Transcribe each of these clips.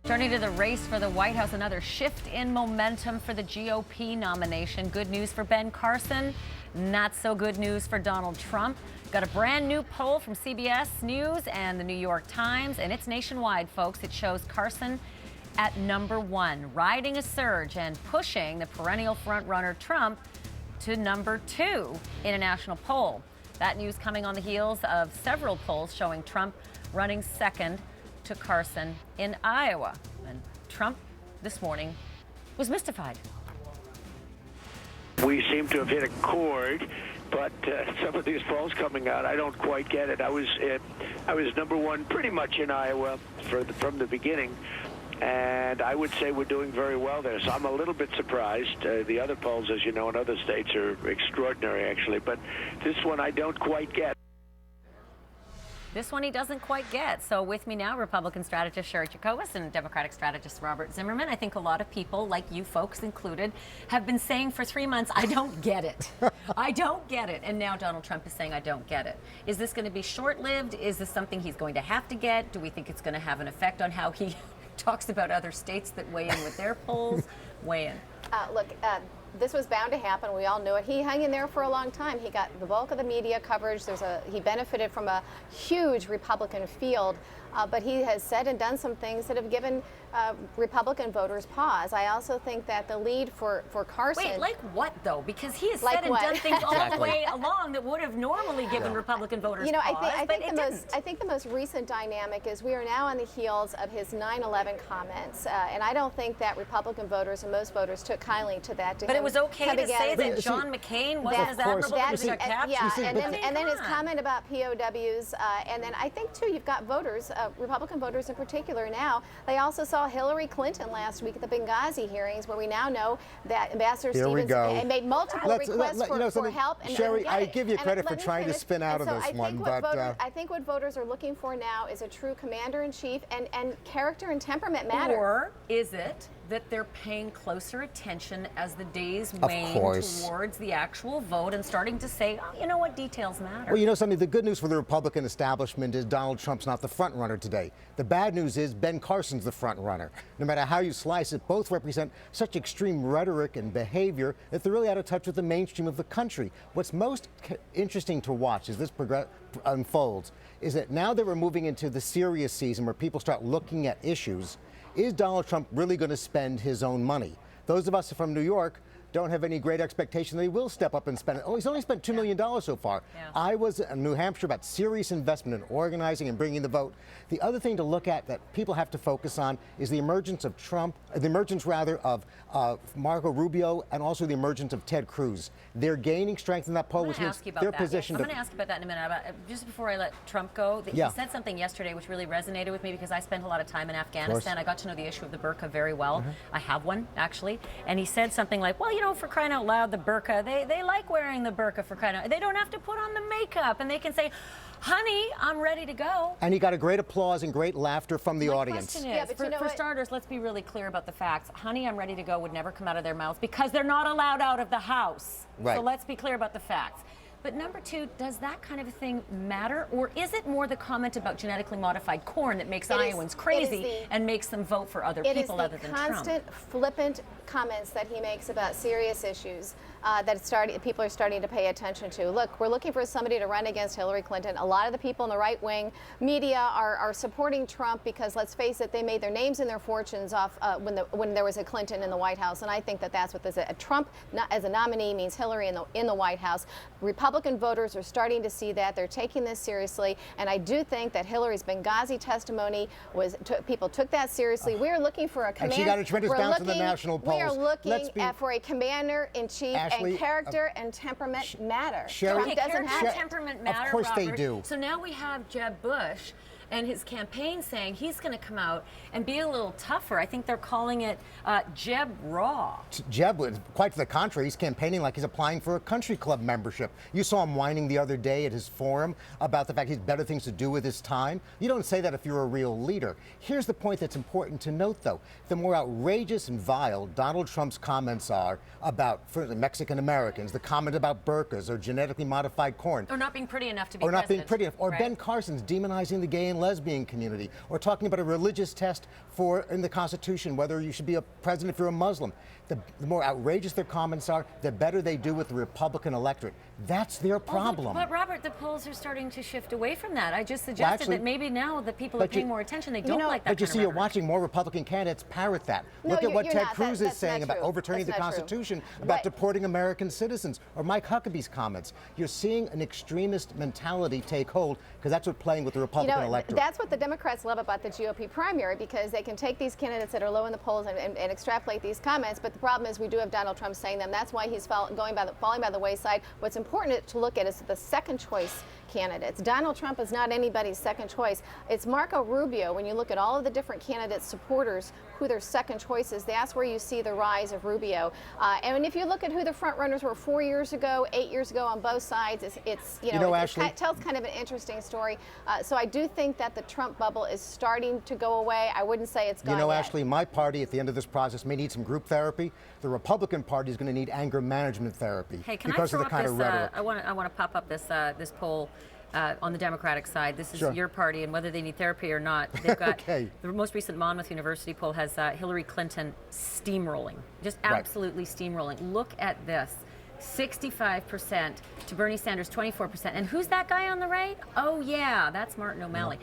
Turning to the race for the White House, another shift in momentum for the GOP nomination. Good news for Ben Carson, not so good news for Donald Trump. Got a brand new poll from CBS News and the New York Times, and it's nationwide, folks. It shows Carson at #1, riding a surge and pushing the perennial frontrunner Trump to #2 in a national poll. That news coming on the heels of several polls showing Trump running second to Carson in Iowa. And Trump this morning was mystified. We seem to have hit a chord, but some of these polls coming out, I don't quite get it. I was #1 pretty much in Iowa from the beginning, and I would say we're doing very well there. So I'm a little bit surprised. The other polls, as you know, in other states are extraordinary, actually, but this one I don't quite get. This one he doesn't quite get. So with me now, Republican strategist Cheri Jacobus and Democratic strategist Robert Zimmerman. I think a lot of people, like you folks included, have been saying for 3 months, I don't get it. I don't get it. And now Donald Trump is saying, I don't get it. Is this going to be short-lived? Is this something he's going to have to get? Do we think it's going to have an effect on how he talks about other states that weigh in with their polls? Weigh in. Look, this was bound to happen. We all knew it. He hung in there for a long time. He got the bulk of the media coverage. He benefited from a huge Republican field, but he has said and done some things that have given Republican voters pause. I also think that the lead for Carson. Wait, like what though? Because he has like said and done things all the way along that would have normally given Republican voters pause. I think the most recent dynamic is we are now on the heels of his 9/11 comments, and I don't think that Republican voters and most voters took kindly to that. But it was okay to say that John McCain wasn't as admirable as a capture. Yeah, and then his comment about POWs, and then I think too you've got voters, Republican voters in particular now. They also saw Hillary Clinton last week at the Benghazi hearings, where we now know that Ambassador Stevens made multiple requests for help. And Cheri, I give you credit for trying to spin out of this one, but I think what voters are looking for now is a true commander-in-chief, and character and temperament matter. Or is it that they're paying closer attention as the days wane towards the actual vote and starting to say, oh, you know what, details matter? Well, you know something, the good news for the Republican establishment is Donald Trump's not the front runner today. The bad news is Ben Carson's the front runner. No matter how you slice it, both represent such extreme rhetoric and behavior that they're really out of touch with the mainstream of the country. What's most interesting to watch as this unfolds is that now that we're moving into the serious season where people start looking at issues, is Donald Trump really going to spend his own money? Those of us from New York don't have any great expectation that he will step up and spend it. Oh, he's only spent $2 million so far. Yeah. I was in New Hampshire about serious investment in organizing and bringing the vote. The other thing to look at that people have to focus on is the emergence of of Marco Rubio, and also the emergence of Ted Cruz. They're gaining strength in that poll, which means they're positioned. I'm going to ask you about that in a minute. Just before I let Trump go, he said something yesterday which really resonated with me because I spent a lot of time in Afghanistan. I got to know the issue of the burqa very well. I have one, actually. And he said something like, well, you know, for crying out loud, the burqa, they like wearing the burqa for crying out. They don't have to put on the makeup, and they can say, honey, I'm ready to go. And he got a great applause and great laughter from the audience. My question is, for starters, let's be really clear about the facts. Honey, I'm ready to go would never come out of their mouths because they're not allowed out of the house. Right. So let's be clear about the facts. But number two, does that kind of a thing matter? Or is it more the comment about genetically modified corn that makes Iowans crazy and makes them vote for other people other than Trump? It is the constant, flippant comments that he makes about serious issues that people are starting to pay attention to. Look, we're looking for somebody to run against Hillary Clinton. A lot of the people in the right-wing media are supporting Trump because, let's face it, they made their names and their fortunes off when there was a Clinton in the White House, and I think that that's what this is. Trump as a nominee means Hillary in the White House. Republican voters are starting to see that. They're taking this seriously, and I do think that Hillary's Benghazi testimony people took that seriously. We are looking for a commander. And she got a tremendous bounce in the national polls. We are looking for a commander-in-chief, and character and temperament matter. Cheri, character and temperament matter, Of course Robert. they do. So now we have Jeb Bush and his campaign saying he's going to come out and be a little tougher. I think they're calling it Jeb Raw. Jeb, quite to the contrary, he's campaigning like he's applying for a country club membership. You saw him whining the other day at his forum about the fact he has better things to do with his time. You don't say that if you're a real leader. Here's the point that's important to note, though. The more outrageous and vile Donald Trump's comments are about, for the Mexican Americans, the comment about burqas or genetically modified corn. Or not being pretty enough to be president. Or not being pretty enough. Or right. Ben Carson's demonizing the gay and lesbian community, or talking about a religious test in the Constitution, whether you should be a president if you're a Muslim. The more outrageous their comments are, the better they do with the Republican electorate. That's their problem. But Robert, the polls are starting to shift away from that. I just suggested that maybe now that people are paying more attention, they don't like that. But you see, you're watching more Republican candidates parrot that. Look at what Ted Cruz is saying about overturning the Constitution, about deporting American citizens, or Mike Huckabee's comments. You're seeing an extremist mentality take hold, because that's what's playing with the Republican electorate. That's what the Democrats love about the GOP primary, because they can take these candidates that are low in the polls and extrapolate these comments. But the problem is we do have Donald Trump saying them. That's why he's falling by the wayside. What's important to look at is the second choice candidates. Donald Trump is not anybody's second choice. It's Marco Rubio. When you look at all of the different candidates' supporters, who their second choice is, that's where you see the rise of Rubio. And if you look at who the front runners were 4 years ago, 8 years ago on both sides, it tells kind of an interesting story. So I do think that the Trump bubble is starting to go away. I wouldn't say it's gone yet. Ashley, my party at the end of this process may need some group therapy. The Republican Party is going to need anger management therapy because of the kind of rhetoric. I want to pop up this poll. On the Democratic side, this is your party, and whether they need therapy or not, they've got the most recent Monmouth University poll has Hillary Clinton steamrolling, just absolutely steamrolling. Look at this. 65% to Bernie Sanders, 24%. And who's that guy on the right? Oh yeah, that's Martin O'Malley.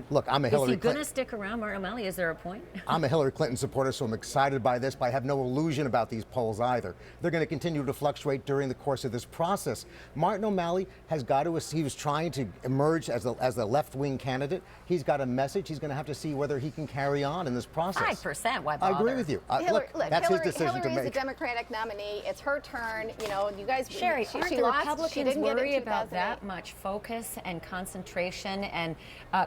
Look, I'm a Hillary Is he going to stick around, Martin O'Malley? Is there a point? I'm a Hillary Clinton supporter, so I'm excited by this, but I have no illusion about these polls either. They're going to continue to fluctuate during the course of this process. Martin O'Malley he was trying to emerge as a left-wing candidate. He's got a message. He's going to have to see whether he can carry on in this process. 5%, why bother? I agree with you. That's his decision to make. Hillary is the Democratic nominee. It's her turn. You guys. Cheri, aren't the lost. Republicans worry about that much focus and concentration and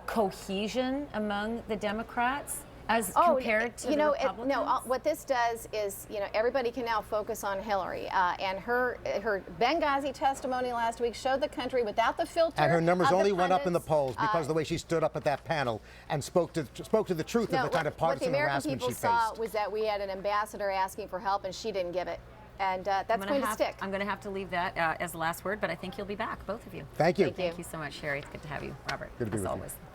cohesion among the Democrats as compared to the Republicans? What this does is, everybody can now focus on Hillary. And her Benghazi testimony last week showed the country without the filter. And her numbers only went up in the polls because of the way she stood up at that panel and spoke to the truth of the kind of partisan harassment she faced. What the American people saw was that we had an ambassador asking for help, and she didn't give it. And that's going to stick. I'm going to have to leave that as the last word, but I think you'll be back, both of you. Thank you. Thank you so much, Cheri. It's good to have you, Robert. Good to be with always. you.